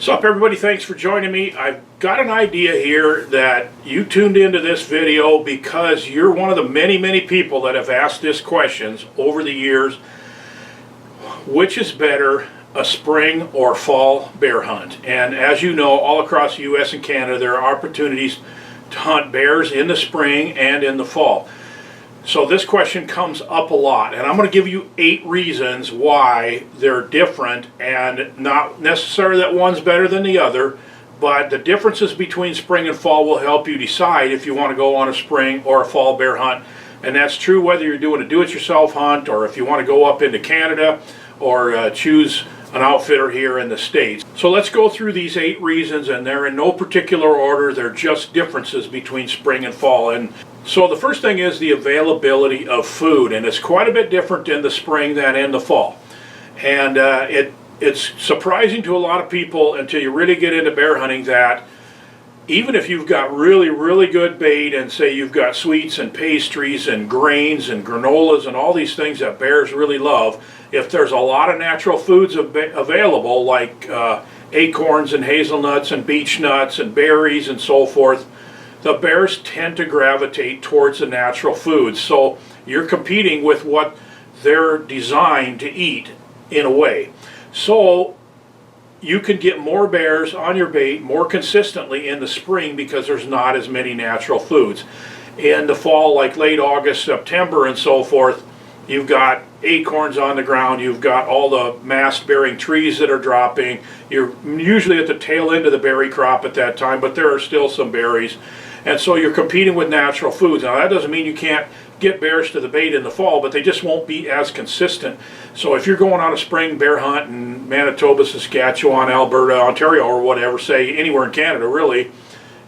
What's up, everybody? Thanks for joining me. I've got an idea here that you tuned into this video because you're one of the many people that have asked this questions over the years. Which is better, a spring or fall bear hunt? And as you know, all across the US and Canada there are opportunities to hunt bears in the spring and in the fall. So this question comes up a lot, and I'm going to give you 8 reasons why they're different, and not necessarily that one's better than the other, but the differences between spring and fall will help you decide if you want to go on a spring or a fall bear hunt. And that's true whether you're doing a do-it-yourself hunt or if you want to go up into Canada or choose an outfitter here in the States. So let's go through these 8 reasons, and they're in no particular order. They're just differences between spring and fall. And so the first thing is the availability of food, and it's quite a bit different in the spring than in the fall. And it's surprising to a lot of people until you really get into bear hunting that even if you've got really good bait, and say you've got sweets and pastries and grains and granolas and all these things that bears really love, if there's a lot of natural foods available like acorns and hazelnuts and beech nuts and berries and so forth, the bears tend to gravitate towards the natural foods. So you're competing with what they're designed to eat in a way. So you can get more bears on your bait more consistently in the spring because there's not as many natural foods. In the fall, like late August, September and so forth, you've got acorns on the ground, you've got all the mast-bearing trees that are dropping. You're usually at the tail end of the berry crop at that time, but there are still some berries. And so you're competing with natural foods. Now that doesn't mean you can't get bears to the bait in the fall, but they just won't be as consistent. So if you're going on a spring bear hunt in Manitoba, Saskatchewan, Alberta, Ontario, or whatever, say anywhere in Canada really,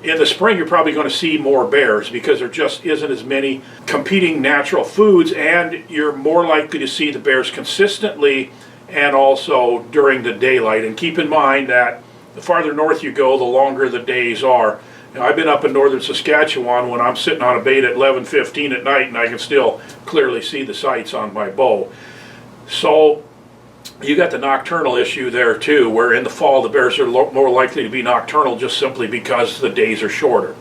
in the spring you're probably going to see more bears because there just isn't as many competing natural foods, and you're more likely to see the bears consistently and also during the daylight. And keep in mind that the farther north you go, the longer the days are. Now, I've been up in northern Saskatchewan when I'm sitting on a bait at 11:15 at night, and I can still clearly see the sights on my bow. So you got the nocturnal issue there too, where in the fall the bears are more likely to be nocturnal just simply because the days are shorter.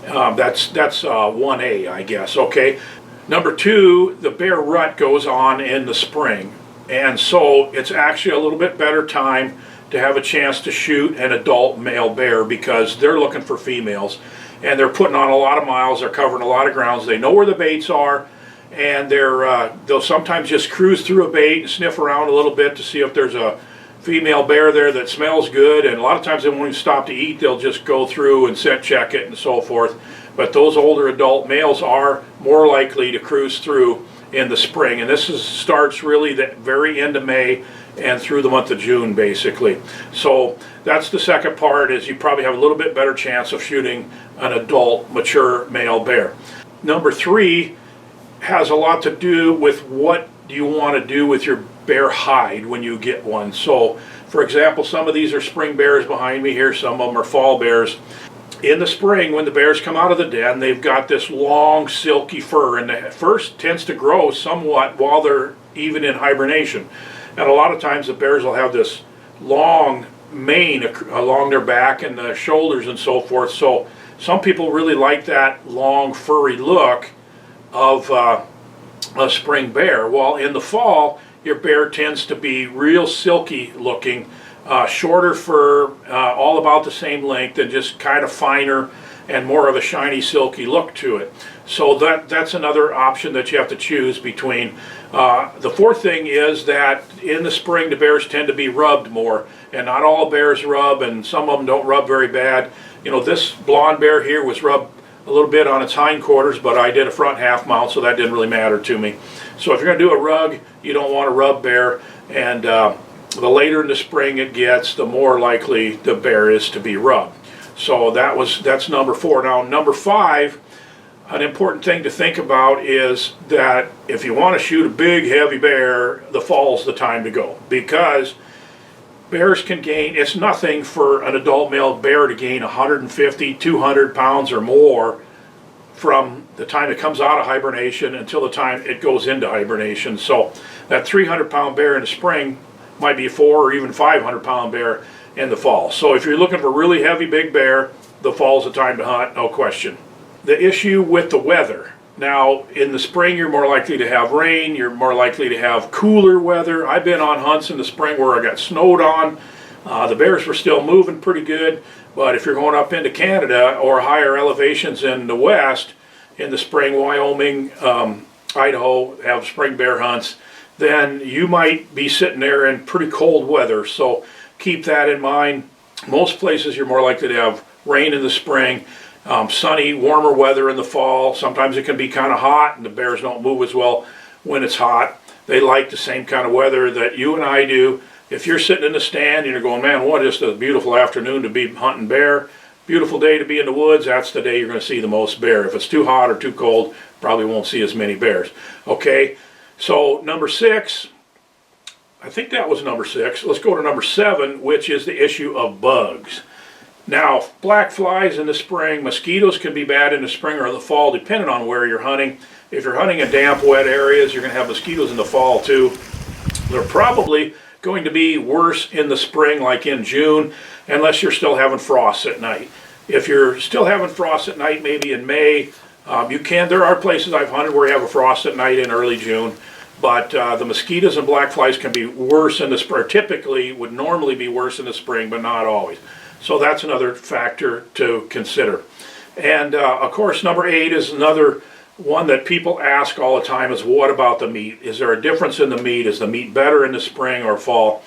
That's 1A, I guess. Okay. Number 2, the bear rut goes on in the spring, and so it's actually a little bit better time to have a chance to shoot an adult male bear because they're looking for females, and they're putting on a lot of miles, they're covering a lot of grounds, they know where the baits are, and they'll sometimes just cruise through a bait and sniff around a little bit to see if there's a female bear there that smells good, and a lot of times they won't even stop to eat, they'll just go through and scent check it and so forth. But those older adult males are more likely to cruise through in the spring, and this starts really the very end of May and through the month of June basically. So that's the second part, is you probably have a little bit better chance of shooting an adult mature male bear. Number 3 has a lot to do with what do you want to do with your bear hide when you get one. So for example, some of these are spring bears behind me here, some of them are fall bears. In the spring, when the bears come out of the den, they've got this long silky fur, and the fur tends to grow somewhat while they're even in hibernation. And a lot of times the bears will have this long mane along their back and the shoulders and so forth. So some people really like that long furry look of a spring bear. While in the fall, your bear tends to be real silky looking, shorter fur, all about the same length, and just kind of finer and more of a shiny silky look to it. So that's another option that you have to choose between. The fourth thing is that in the spring the bears tend to be rubbed more, and not all bears rub, and some of them don't rub very bad. You know, this blonde bear here was rubbed a little bit on its hindquarters, but I did a front half mount, so that didn't really matter to me. So if you're going to do a rug, you don't want to rub bear, and the later in the spring it gets, the more likely the bear is to be rubbed. So that's number 4. Now number 5, an important thing to think about is that if you want to shoot a big heavy bear, the fall's the time to go, because bears can gain, it's nothing for an adult male bear to gain 150, 200 pounds or more from the time it comes out of hibernation until the time it goes into hibernation. So that 300-pound bear in the spring might be a 400 or even 500-pound bear in the fall. So if you're looking for really heavy big bear, the fall's the time to hunt, no question. The issue with the weather. Now, in the spring, you're more likely to have rain, you're more likely to have cooler weather. I've been on hunts in the spring where I got snowed on. The bears were still moving pretty good, but if you're going up into Canada or higher elevations in the west, in the spring, Wyoming, Idaho have spring bear hunts, then you might be sitting there in pretty cold weather. So keep that in mind. Most places you're more likely to have rain in the spring, sunny, warmer weather in the fall. Sometimes it can be kind of hot and the bears don't move as well when it's hot. They like the same kind of weather that you and I do. If you're sitting in the stand and you're going, man, what is a beautiful afternoon to be hunting bear, beautiful day to be in the woods, that's the day you're going to see the most bear. If it's too hot or too cold, probably won't see as many bears. Okay, so number 6, I think that was number 6. Let's go to number 7, which is the issue of bugs. Now, black flies in the spring, mosquitoes can be bad in the spring or the fall, depending on where you're hunting. If you're hunting in damp, wet areas, you're going to have mosquitoes in the fall too. They're probably going to be worse in the spring, like in June, unless you're still having frost at night. If you're still having frost at night, maybe in May, there are places I've hunted where you have a frost at night in early June, but the mosquitoes and black flies can be worse in the spring. Typically, would normally be worse in the spring, but not always. So that's another factor to consider. And of course, number 8 is another one that people ask all the time is, what about the meat? Is there a difference in the meat? Is the meat better in the spring or fall?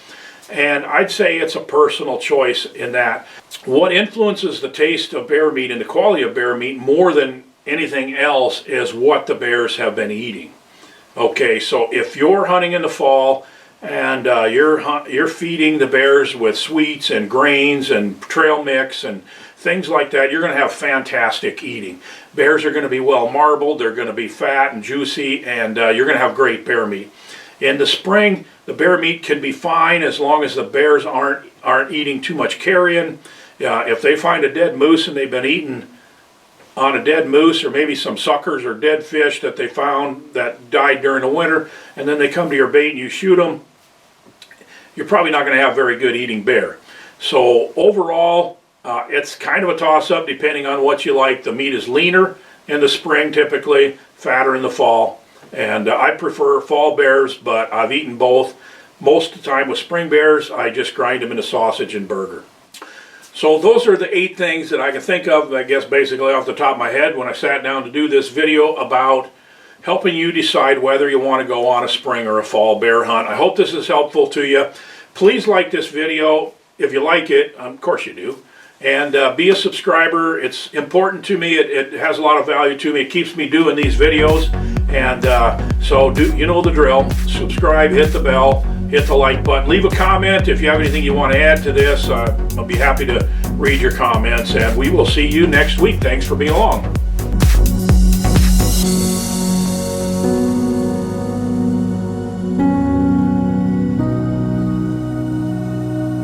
And I'd say it's a personal choice in that. What influences the taste of bear meat and the quality of bear meat more than anything else is what the bears have been eating. Okay, so if you're hunting in the fall and you're feeding the bears with sweets and grains and trail mix and things like that, you're going to have fantastic eating. Bears are going to be well marbled, they're going to be fat and juicy, and you're going to have great bear meat. In the spring, the bear meat can be fine as long as the bears aren't eating too much carrion. If they find a dead moose and they've been eating on a dead moose, or maybe some suckers or dead fish that they found that died during the winter, and then they come to your bait and you shoot them, you're probably not going to have very good eating bear. So overall, it's kind of a toss-up depending on what you like. The meat is leaner in the spring typically, fatter in the fall, and I prefer fall bears, but I've eaten both. Most of the time with spring bears, I just grind them into sausage and burger. So those are the 8 things that I can think of, I guess basically off the top of my head when I sat down to do this video about helping you decide whether you want to go on a spring or a fall bear hunt. I hope this is helpful to you. Please like this video if you like it, of course you do, and be a subscriber. It's important to me. It has a lot of value to me. It keeps me doing these videos, and so you know the drill. Subscribe, hit the bell, hit the like button, leave a comment if you have anything you want to add to this. I'll be happy to read your comments, and we will see you next week. Thanks for being along.